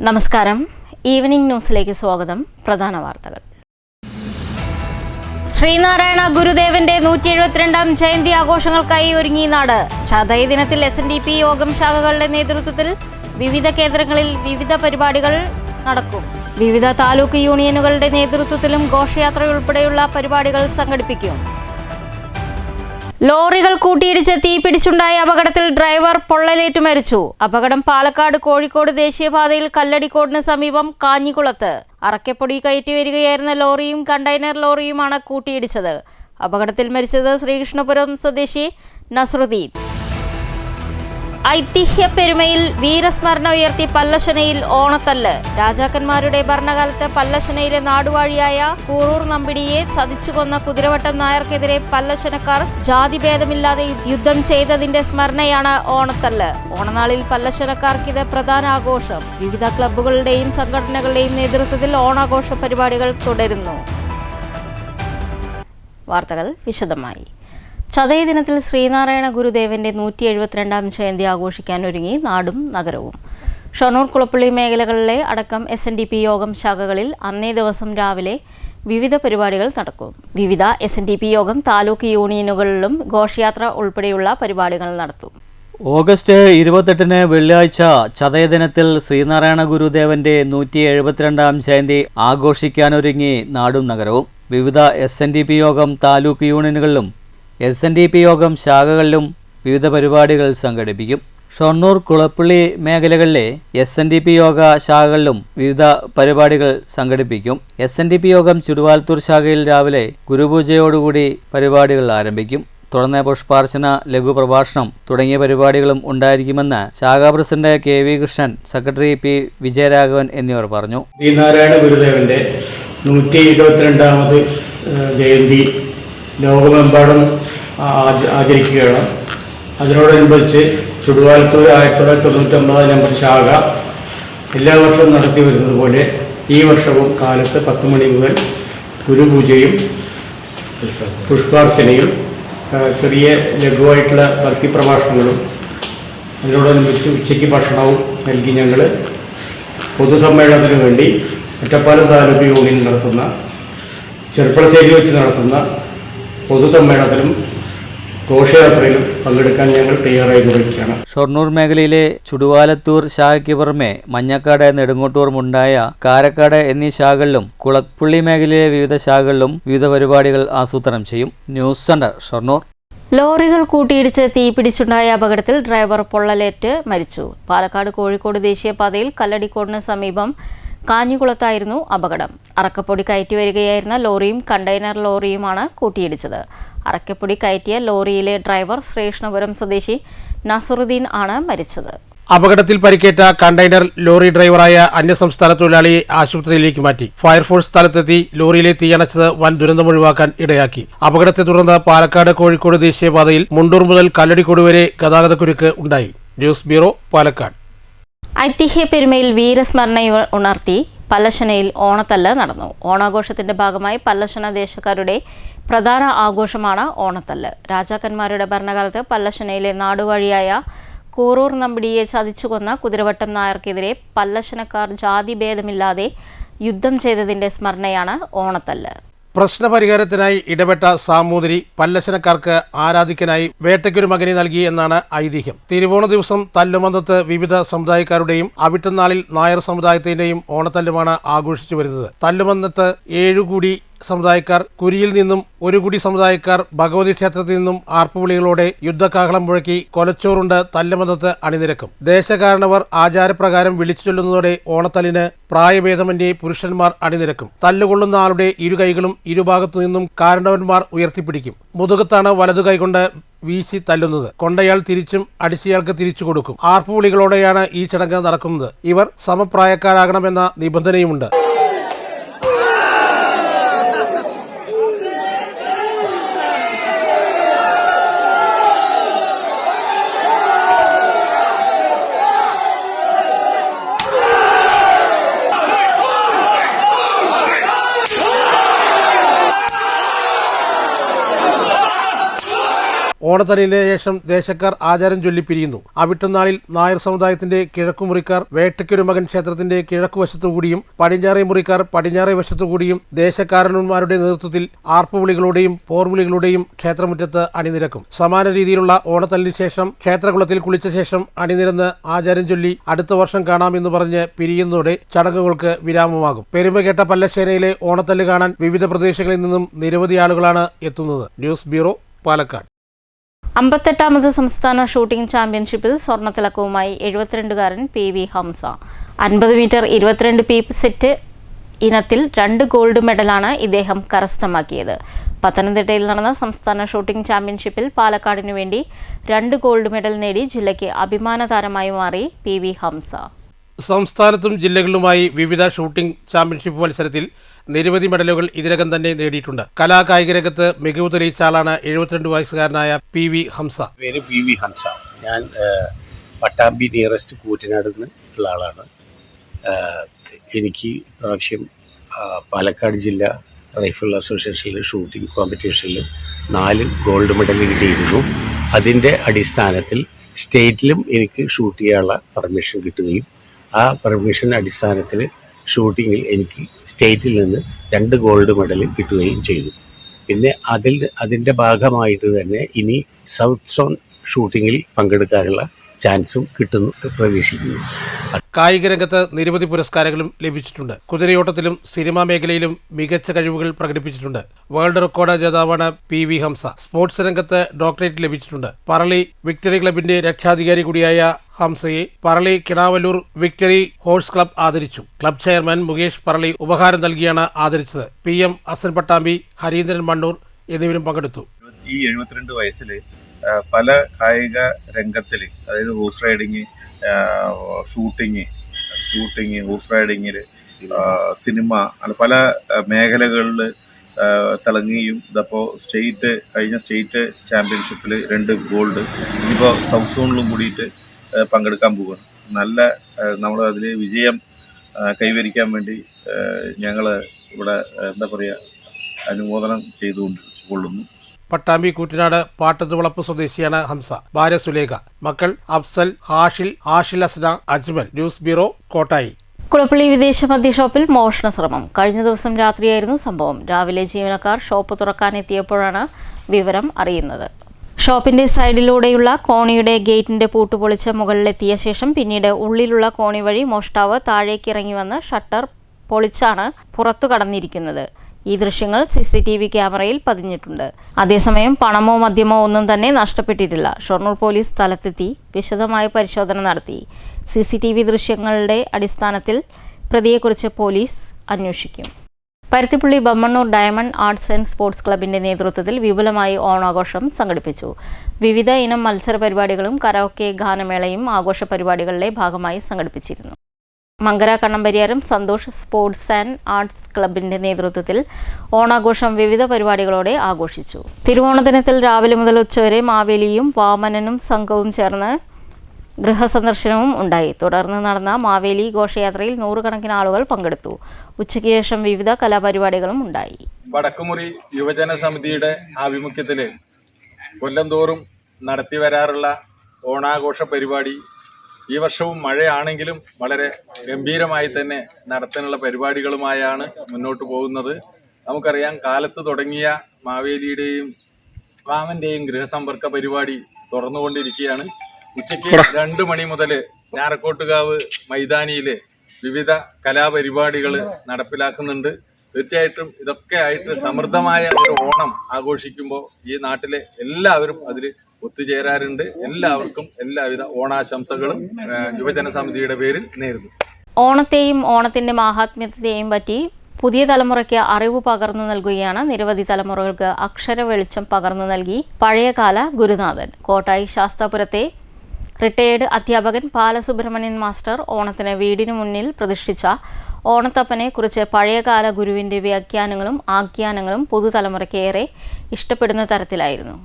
നമസ്കാരം. ഈവനിംഗ് ന്യൂസിലേക്ക് സ്വാഗതം. പ്രധാന വാർത്തകൾ. ശ്രീനാരായണ ഗുരുദേവന്റെ 172ാം ജയന്തി ആഘോഷങ്ങൾക്കായി ഒരുങ്ങി നാട്. ചതയ ദിനത്തിൽ SNDP യോഗം ശാഖകളുടെ നേതൃത്വത്തിൽ വിവിധ കേന്ദ്രങ്ങളിൽ വിവിധ പരിപാടികൾ നടക്കും. വിവിധ താലൂക്ക് യൂണിയനുകളുടെ നേതൃത്വത്തിലും ഘോഷയാത്രയുൾപ്പെടെയുള്ള പരിപാടികൾ സംഘടിപ്പിക്കും. ലോറികൾ കൂട്ടിയിടിച്ച് തീപിടിച്ചുണ്ടായ അപകടത്തിൽ ഡ്രൈവർ പൊള്ളലേറ്റു മരിച്ചു. അപകടം പാലക്കാട് കോഴിക്കോട് ദേശീയപാതയിൽ കല്ലടിക്കോടിന് സമീപം കാഞ്ഞിക്കുളത്ത്. അറക്കപ്പൊടി കയറ്റി വരികയായിരുന്ന ലോറിയും കണ്ടെയ്നർ ലോറിയുമാണ് കൂട്ടിയിടിച്ചത്. അപകടത്തിൽ മരിച്ചത് ശ്രീകൃഷ്ണപുരം സ്വദേശി നസ്രുദ്ദീൻ. ഐതിഹ്യ പെരുമയിൽ വീരസ്മരണ ഉയർത്തി പല്ലശനയിൽ ഓണത്തല്ല്. രാജാക്കന്മാരുടെ ഭരണകാലത്ത് പല്ലശനയിലെ നാടുവാഴിയായ കൂറൂർ നമ്പിടിയെ ചതിച്ചുകൊന്ന കുതിരവട്ടം നായർക്കെതിരെ പല്ലശനക്കാർ ജാതിഭേദമില്ലാതെ യുദ്ധം ചെയ്തതിന്റെ സ്മരണയാണ് ഓണത്തല്ല്. ഓണനാളിൽ പല്ലശനക്കാർക്കിത് പ്രധാന ആഘോഷം. വിവിധ ക്ലബ്ബുകളുടെയും സംഘടനകളുടെയും നേതൃത്വത്തിൽ ഓണാഘോഷ പരിപാടികൾ തുടരുന്നു. വാർത്തകൾ വിശദമായി. ചതയ ദിനത്തിൽ ശ്രീനാരായണ ഗുരുദേവന്റെ 172ാം ജയന്തി ആഘോഷിക്കാനൊരുങ്ങി നാടും നഗരവും. ഷൊർണൂർ കുളപ്പള്ളി മേഖലകളിലെ അടക്കം SNDP യോഗം ശാഖകളിൽ അന്നേ ദിവസം രാവിലെ വിവിധ പരിപാടികൾ നടക്കും. വിവിധ SNDP യോഗം താലൂക്ക് യൂണിയനുകളിലും ഘോഷയാത്ര ഉൾപ്പെടെയുള്ള പരിപാടികൾ നടത്തും. ഓഗസ്റ്റ് 28 വെള്ളിയാഴ്ച ചതയദിനത്തിൽ ശ്രീനാരായണ ഗുരുദേവന്റെ 172ാം ജയന്തി ആഘോഷിക്കാനൊരുങ്ങി നാടും നഗരവും. വിവിധ SNDP യോഗം താലൂക്ക് യൂണിയനുകളിലും SNDP യോഗം ശാഖകളിലും വിവിധ പരിപാടികൾ സംഘടിപ്പിക്കും. ഷൊർണൂർ കുളപ്പള്ളി മേഖലകളിലെ SNDP യോഗ ശാഖകളിലും വിവിധ പരിപാടികൾ സംഘടിപ്പിക്കും. SNDP യോഗം ചുടുവാലത്തൂർ ശാഖയിൽ രാവിലെ ഗുരുപൂജയോടുകൂടി പരിപാടികൾ ആരംഭിക്കും. തുടർന്ന് പുഷ്പാർച്ചന, ലഘുപ്രഭാഷണം തുടങ്ങിയ പരിപാടികളും ഉണ്ടായിരിക്കുമെന്ന് ശാഖാ president KV Krishnan, secretary P Vijayaraghavan എന്നിവർ പറഞ്ഞു. ശ്രീനാരായണ ഗുരുദേവന്റെ 172ാമത് ജയന്തി ലോകമെമ്പാടും ആചരിക്കുകയാണ്. അതിനോടനുബന്ധിച്ച് ചുടുവാലത്തൂർ 1999 നമ്പർ ശാഖ എല്ലാ വർഷവും നടത്തി വരുന്നത് പോലെ ഈ വർഷവും കാലത്ത് 10 മണി മുതൽ ഗുരുപൂജയും പുഷ്പാർച്ചനയും ചെറിയ ലഘുവായിട്ടുള്ള ഭക്തി പ്രഭാഷണങ്ങളും അതിനോടനുബന്ധിച്ച് ഉച്ചയ്ക്ക് ഭക്ഷണവും നൽകി ഞങ്ങൾ പൊതുസമ്മേളനത്തിന് വേണ്ടി ഒറ്റപ്പാലം താലൂക്ക് യൂണിയൻ നടത്തുന്ന ചെർപ്പളശ്ശേരി വെച്ച് നടത്തുന്ന പൊതുസമ്മേളനത്തിലും ഘോഷയാത്രയിലും പങ്കെടുക്കാൻ ഞങ്ങൾ തയ്യാറായിരിക്കുകയാണ്. ഷൊർണൂർ മേഖലയിലെ ചുടുവാലത്തൂർ ശാഖയ്ക്ക് പുറമെ മഞ്ഞക്കാട്, നെടുങ്ങോട്ടൂർ, മുണ്ടായ, കാരക്കാട് എന്നീ ശാഖകളിലും കുളപ്പള്ളി മേഖലയിലെ വിവിധ ശാഖകളിലും വിവിധ പരിപാടികൾ ആസൂത്രണം ചെയ്യും. News centre, Shoranur. ലോറികൾ കൂട്ടിയിടിച്ച് തീപിടിച്ചുണ്ടായ അപകടത്തിൽ ഡ്രൈവർ പൊള്ളലേറ്റ് മരിച്ചു. പാലക്കാട് കോഴിക്കോട് ദേശീയപാതയിൽ കല്ലടിക്കോടിന് സമീപം കാഞ്ഞിക്കുളത്തായിരുന്നു അപകടം. അറക്കപ്പൊടി കയറ്റി വരികയായിരുന്ന ലോറിയും കണ്ടെയ്നർ ലോറിയുമാണ് കൂട്ടിയിടിച്ചത്. അറക്കപ്പൊടി കയറ്റിയ ലോറിയിലെ ഡ്രൈവർ ശ്രീകൃഷ്ണപുരം സ്വദേശി നസ്രുദ്ദീൻ ആണ് മരിച്ചത്. അപകടത്തിൽ പരിക്കേറ്റ കണ്ടെയ്നർ ലോറി ഡ്രൈവറായ അന്യസംസ്ഥാന തൊഴിലാളിയെ ആശുപത്രിയിലേക്ക് മാറ്റി. ഫയർഫോഴ്സ് സ്ഥലത്തെത്തി ലോറിയിലെ തീയണച്ചത് വൻ ദുരന്തം ഒഴിവാക്കാൻ ഇടയാക്കി. അപകടത്തെ തുടർന്ന് പാലക്കാട് കോഴിക്കോട് ദേശീയപാതയിൽ മുണ്ടൂർ മുതൽ കല്ലടിക്കോട് വരെ ഗതാഗതക്കുരുക്ക് ഉണ്ടായി. News bureau, Palakkad. ഐതിഹ്യ പെരുമയിൽ വീരസ്മരണ ഉണർത്തി പല്ലശനയിൽ ഓണത്തല്ല് നടന്നു. ഓണാഘോഷത്തിന്റെ ഭാഗമായി പല്ലശന ദേശക്കാരുടെ പ്രധാന ആഘോഷമാണ് ഓണത്തല്ല്. രാജാക്കന്മാരുടെ ഭരണകാലത്ത് പല്ലശനയിലെ നാടുവഴിയായ കൂറൂർ നമ്പിടിയെ ചതിച്ചുകൊന്ന കുതിരവട്ടം നായർക്കെതിരെ പല്ലശനക്കാർ ജാതിഭേദമില്ലാതെ യുദ്ധം ചെയ്തതിന്റെ സ്മരണയാണ് ഓണത്തല്ല്. പ്രശ്നപരിഹാരത്തിനായി ഇടപെട്ട സാമൂതിരി പല്ലശനക്കാർക്ക് ആരാധിക്കാനായി വേട്ടയ്ക്കൊരു മകനെ നൽകി എന്നാണ് ഐതിഹ്യം. തിരുവോണ ദിവസം തല്ലുമന്തത്ത് വിവിധ സമുദായക്കാരുടെയും അവിട്ടനാളിൽ നായർ സമുദായത്തിന്റെയും ഓണത്തല്ലുമാണ് ആഘോഷിച്ചു വരുന്നത്. തല്ലുമന്തത്ത് 7 കൂടി സമുദായക്കാർ, കുരിയിൽ നിന്നും 1 കൂടി സമുദായക്കാർ ഭഗവതി ക്ഷേത്രത്തിൽ നിന്നും ആർപ്പുവിളികളോടെ യുദ്ധകാഹളം മുഴക്കി കൊലച്ചോറുണ്ട് തല്ലുമന്തത്ത് അണിനിരക്കും. ദേശകാരണവർ ആചാരപ്രകാരം വിളിച്ചു ചൊല്ലുന്നതോടെ ഓണത്തല്ലിന് പ്രായഭേദമന്യേ പുരുഷന്മാർ അണിനിരക്കും. തല്ലുകൊള്ളുന്ന ആളുടെ 2 കൈകളും ഇരുഭാഗത്തു നിന്നും കാരണവന്മാർ ഉയർത്തിപ്പിടിക്കും. മുതുകത്താണ് വലതു കൈകൊണ്ട് വീശി തല്ലുന്നത്. കൊണ്ടയാൾ തിരിച്ചും അടിച്ചയാൾക്ക് തിരിച്ചു കൊടുക്കും. ആർപ്പുവിളികളോടെയാണ് ഈ ചടങ്ങ് നടക്കുന്നത്. ഇവർ സമപ്രായക്കാരാകണമെന്ന നിബന്ധനയുമുണ്ട്. ഓണത്തല്ലിന് ശേഷം ദേശക്കാർ ആചാരം ചൊല്ലി പിരിയുന്നു. അവിട്ടനാളിൽ നായർ സമുദായത്തിന്റെ കിഴക്കുമുറിക്കാർ വേട്ടയ്ക്കൊരു മകൻ ക്ഷേത്രത്തിന്റെ കിഴക്കുവശത്തുകൂടിയും പടിഞ്ഞാറേ മുറിക്കാർ പടിഞ്ഞാറേ വശത്തുകൂടിയും ദേശക്കാരന്മാരുടെ നേതൃത്വത്തിൽ ആർപ്പുവിളികളോടെയും പോർവിളികളോടെയും ക്ഷേത്രമുറ്റത്ത് അണിനിരക്കും. സമാന രീതിയിലുള്ള ഓണത്തല്ലിന് ശേഷം ക്ഷേത്രകുളത്തിൽ കുളിച്ച ശേഷം അണിനിരന്ന് ആചാരം ചൊല്ലി അടുത്ത വർഷം കാണാമെന്ന് പറഞ്ഞ് പിരിയുന്നതോടെ ചടങ്ങുകൾക്ക് വിരാമമാകും. പെരുമകേട്ട പല്ലശ്ശേനയിലെ ഓണത്തല്ല് കാണാൻ വിവിധ പ്രദേശങ്ങളിൽ നിന്നും നിരവധി ആളുകളാണ് എത്തുന്നത്. News bureau, Palakkad. 58ാമത് സംസ്ഥാന ഷൂട്ടിംഗ് ചാമ്പ്യൻഷിപ്പിൽ സ്വർണ്ണത്തിളക്കവുമായി 72കാരൻ PV Hamsa. 50 metre 22 peep sight ഇനത്തിൽ 2 ഗോൾഡ് മെഡലാണ് ഇദ്ദേഹം കരസ്ഥമാക്കിയത്. പത്തനംതിട്ടയിൽ നടന്ന സംസ്ഥാന ഷൂട്ടിംഗ് ചാമ്പ്യൻഷിപ്പിൽ പാലക്കാടിനു വേണ്ടി 2 ഗോൾഡ് മെഡൽ നേടി ജില്ലയ്ക്ക് അഭിമാന താരമായി മാറി PV ഹംസ. സംസ്ഥാനത്തും ജില്ലകളിലുമായി വിവിധ ഷൂട്ടിംഗ് ചാമ്പ്യൻഷിപ്പ് മത്സരത്തിൽ നിരവധി മെഡലുകൾ ഇതിനകം തന്നെ നേടിയിട്ടുണ്ട്. കലാകായിക രംഗത്ത് മികവ് തെളിയിച്ച ആളാണ് 72 വയസ്സുകാരനായ PV ഹംസ. പേര് PV ഹംസ. ഞാൻ പട്ടാമ്പി നിയറസ്റ്റ് കൂറ്റനാട് ഉള്ള ആളാണ്. എനിക്ക് പ്രാവശ്യം പാലക്കാട് ജില്ല റൈഫിൾ അസോസിയേഷനിൽ ഷൂട്ടിംഗ് കോമ്പറ്റീഷനിൽ 4 ഗോൾഡ് മെഡൽ കിട്ടിയിരുന്നു. അതിൻ്റെ അടിസ്ഥാനത്തിൽ സ്റ്റേറ്റിലും എനിക്ക് ഷൂട്ട് ചെയ്യാനുള്ള പെർമിഷൻ കിട്ടുകയും ആ പെർമിഷൻ അടിസ്ഥാനത്തിൽ ഷൂട്ടിങ്ങിൽ എനിക്ക് സ്റ്റേറ്റിൽ നിന്ന് 2 ഗോൾഡ് മെഡൽ കിട്ടുകയും ചെയ്തു. പിന്നെ അതിൻ്റെ ഭാഗമായിട്ട് തന്നെ ഇനി സൗത്ത് സോൺ ഷൂട്ടിങ്ങിൽ പങ്കെടുക്കാനുള്ള ചാൻസും കിട്ടുന്നു പ്രതീക്ഷിക്കുന്നു. കായിക രംഗത്ത് നിരവധി പുരസ്കാരങ്ങളും ലഭിച്ചിട്ടുണ്ട്. കുതിരയോട്ടത്തിലും സിനിമാ മേഖലയിലും മികച്ച കഴിവുകൾ പ്രകടിപ്പിച്ചിട്ടുണ്ട്. വേൾഡ് റെക്കോർഡ് ജേതാവാണ് PV ഹംസ. സ്പോർട്സ് രംഗത്ത് ഡോക്ടറേറ്റ് ലഭിച്ചിട്ടുണ്ട്. പറളി വിക്ടറി ക്ലബിന്റെ രക്ഷാധികാരി കൂടിയായ ഹംസയെ Parali Kinavallur victory horse club ആദരിച്ചു. ക്ലബ് ചെയർമാൻ മുകേഷ് പറളി ഉപഹാരം നൽകിയാണ് ആദരിച്ചത്. PM അസൻ പട്ടാമ്പി, ഹരീന്ദ്രൻ മണ്ണൂർ എന്നിവരും പങ്കെടുത്തു. ഈ 72 വയസ്സിൽ പല കായിക രംഗത്തിൽ, അതായത് ഹോഴ്സ് റൈഡിങ്, ഷൂട്ടിങ് ഹോഴ്സ് റൈഡിങ്ങിൽ, സിനിമ, പല മേഖലകളിൽ തിളങ്ങുകയും ഇതപ്പോൾ കഴിഞ്ഞ സ്റ്റേറ്റ് ചാമ്പ്യൻഷിപ്പിൽ 2 ഗോൾഡ്, ഇനിയിപ്പോൾ സൗത്ത് സോണിലും കൂടിയിട്ട് പങ്കെടുക്കാൻ പോവുകയാണ്. നല്ല നമ്മൾ അതിൽ വിജയം കൈവരിക്കാൻ വേണ്ടി ഞങ്ങൾ ഇവിടെ അനുമോദനം ചെയ്തുകൊള്ളുന്നു. പട്ടാമ്പി കൂറ്റനാട് പാട്ടത്തുവളപ്പ് സ്വദേശിയാണ് ഹംസ. ഭാര്യ സുലേഖ, മക്കൾ അഫ്സൽ, ഹാഷിൽ അസ്ന, അജ്മൽ. News bureau, Kottayi. കുളപ്പള്ളി വിദേശ മദ്യ ഷോപ്പിൽ മോഷണ ശ്രമം. കഴിഞ്ഞ ദിവസം രാത്രിയായിരുന്നു സംഭവം. രാവിലെ ജീവനക്കാർ ഷോപ്പ് തുറക്കാനെത്തിയപ്പോഴാണ് വിവരം അറിയുന്നത്. ഷോപ്പിന്റെ സൈഡിലൂടെയുള്ള കോണിയുടെ ഗേറ്റിന്റെ പൂട്ട് പൊളിച്ച് മുകളിലെത്തിയ ശേഷം പിന്നീട് ഉള്ളിലുള്ള കോണി വഴി മോഷ്ടാവ് താഴേക്കിറങ്ങി വന്ന് ഷട്ടർ പൊളിച്ചാണ് പുറത്തു കടന്നിരിക്കുന്നത്. ഈ ദൃശ്യങ്ങൾ CCTV ക്യാമറയിൽ പതിഞ്ഞിട്ടുണ്ട്. അതേസമയം പണമോ മദ്യമോ ഒന്നും തന്നെ നഷ്ടപ്പെട്ടിട്ടില്ല. ഷൊർണൂർ പോലീസ് സ്ഥലത്തെത്തി വിശദമായ പരിശോധന നടത്തി. CCTV ദൃശ്യങ്ങളുടെ അടിസ്ഥാനത്തിൽ പ്രതിയെക്കുറിച്ച് പോലീസ് അന്വേഷിക്കും. Paruthippally Bammannur diamond arts and sports ക്ലബിന്റെ നേതൃത്വത്തിൽ വിപുലമായി ഓണാഘോഷം സംഘടിപ്പിച്ചു. വിവിധ ഇനം മത്സര പരിപാടികളും കരോക്കെ ഗാനമേളയും ആഘോഷ പരിപാടികളുടെ ഭാഗമായി സംഘടിപ്പിച്ചിരുന്നു. Mankara Kannambariyaram Santhosh sports and arts ക്ലബിന്റെ നേതൃത്വത്തിൽ ഓണാഘോഷം വിവിധ പരിപാടികളോടെ ആഘോഷിച്ചു. തിരുവോണദിനത്തിൽ രാവിലെ മുതൽ ഉച്ചവരെ മാവേലിയും വാമനനും സംഘവും ചേർന്ന് ഗൃഹസന്ദർശനവും ഉണ്ടായി. തുടർന്ന് നടന്ന മാവേലി ഘോഷയാത്രയിൽ 100 കണക്കിന് ആളുകൾ പങ്കെടുത്തു. ഉച്ചയ്ക്ക് ശേഷം വിവിധ കലാപരിപാടികളും ഉണ്ടായി. വടക്കുമുറി യുവജന സമിതിയുടെ ആഭിമുഖ്യത്തിൽ കൊല്ലം തോറും നടത്തി വരാറുള്ള ഓണാഘോഷ പരിപാടി ഈ വർഷവും മഴയാണെങ്കിലും വളരെ ഗംഭീരമായി തന്നെ നടത്താനുള്ള പരിപാടികളുമായാണ് മുന്നോട്ട് പോകുന്നത്. നമുക്കറിയാം, കാലത്ത് തുടങ്ങിയ മാവേലിയുടെയും വാമന്റെയും ഗൃഹസമ്പർക്ക പരിപാടി തുറന്നുകൊണ്ടിരിക്കുകയാണ്. ഉച്ചയ്ക്ക് 2 മണി മുതൽ ഞാറക്കോട്ടുകാവ് മൈതാനിയില് വിവിധ കലാപരിപാടികൾ നടപ്പിലാക്കുന്നുണ്ട്. തീർച്ചയായിട്ടും ഇതൊക്കെ ആയിട്ട് സമൃദ്ധമായ ഒരു ഓണം ആഘോഷിക്കുമ്പോൾ ഈ നാട്ടിലെ എല്ലാവരും അതിൽ ഒത്തുചേരാറുണ്ട്. എല്ലാവർക്കും എല്ലാവിധ ഓണാശംസകളും യുവജന സമിതിയുടെ പേരിൽ നേരുന്നു. ഓണത്തെയും ഓണത്തിന്റെ മാഹാത്മ്യത്തെയും പറ്റി പുതിയ തലമുറയ്ക്ക് അറിവ് പകർന്നു നൽകുകയാണ് നിരവധി തലമുറകൾക്ക് അക്ഷര വെളിച്ചം പകർന്നു നൽകി പഴയകാല ഗുരുനാഥൻ. കോട്ടായി ശാസ്താപുരത്തെ റിട്ടയേർഡ് അധ്യാപകൻ ബാലസുബ്രഹ്മണ്യൻ മാസ്റ്റർ ഓണത്തിന് വീടിനു മുന്നിൽ പ്രതിഷ്ഠിച്ച ഓണത്തപ്പനെ കുറിച്ച് പഴയകാല ഗുരുവിന്റെ വ്യാഖ്യാനങ്ങളും ആഖ്യാനങ്ങളും പുതുതലമുറയ്ക്ക് ഏറെ ഇഷ്ടപ്പെടുന്ന തരത്തിലായിരുന്നു.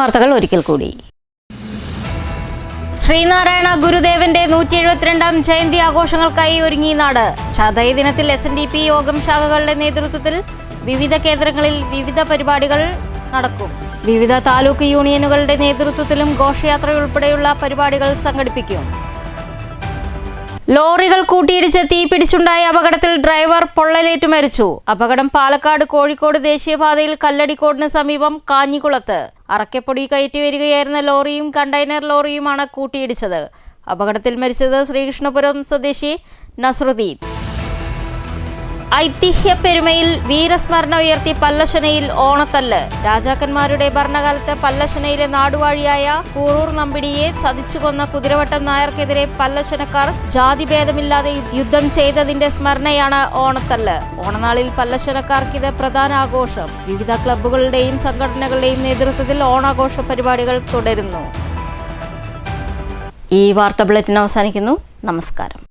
വാർത്തകൾ ഒരിക്കൽ കൂടി. ശ്രീനാരായണ ഗുരുദേവന്റെ 172ാം ജയന്തി ആഘോഷങ്ങൾക്കായി ഒരുങ്ങി നാട്. ചതയ ദിനത്തിൽ SNDP യോഗം ശാഖകളുടെ നേതൃത്വത്തിൽ വിവിധ കേന്ദ്രങ്ങളിൽ വിവിധ പരിപാടികൾ നടക്കും. വിവിധ താലൂക്ക് യൂണിയനുകളുടെ നേതൃത്വത്തിലും ഘോഷയാത്രയുൾപ്പെടെയുള്ള പരിപാടികൾ സംഘടിപ്പിക്കും. ലോറികൾ കൂട്ടിയിടിച്ച് തീപിടിച്ചുണ്ടായ അപകടത്തിൽ ഡ്രൈവർ പൊള്ളലേറ്റു മരിച്ചു. അപകടം പാലക്കാട് കോഴിക്കോട് ദേശീയപാതയിൽ കല്ലടിക്കോടിന് സമീപം കാഞ്ഞിക്കുളത്ത്. അറക്കപ്പൊടി കയറ്റി വരികയായിരുന്ന ലോറിയും കണ്ടെയ്നർ ലോറിയുമാണ് കൂട്ടിയിടിച്ചത്. അപകടത്തിൽ മരിച്ചത് ശ്രീകൃഷ്ണപുരം സ്വദേശി നസ്രുദ്ദീൻ. ഐതിഹ്യ പെരുമയിൽ വീരസ്മരണ ഉയർത്തി പല്ലശനയിൽ ഓണത്തല്ല്. രാജാക്കന്മാരുടെ ഭരണകാലത്ത് പല്ലശനയിലെ നാടുവാഴിയായ കൂറൂർ നമ്പിടിയെ ചതിച്ചുകൊന്ന കുതിരവട്ടം നായർക്കെതിരെ പല്ലശനക്കാർ ജാതിഭേദമില്ലാതെ യുദ്ധം ചെയ്തതിന്റെ സ്മരണയാണ് ഓണത്തല്ല്. ഓണനാളിൽ പല്ലശനക്കാർക്കിത് പ്രധാന ആഘോഷം. വിവിധ ക്ലബ്ബുകളുടെയും സംഘടനകളുടെയും നേതൃത്വത്തിൽ ഓണാഘോഷ പരിപാടികൾ തുടരുന്നു. ഈ വാർത്താ ബുള്ളറ്റിൻ അവസാനിക്കുന്നു. നമസ്കാരം.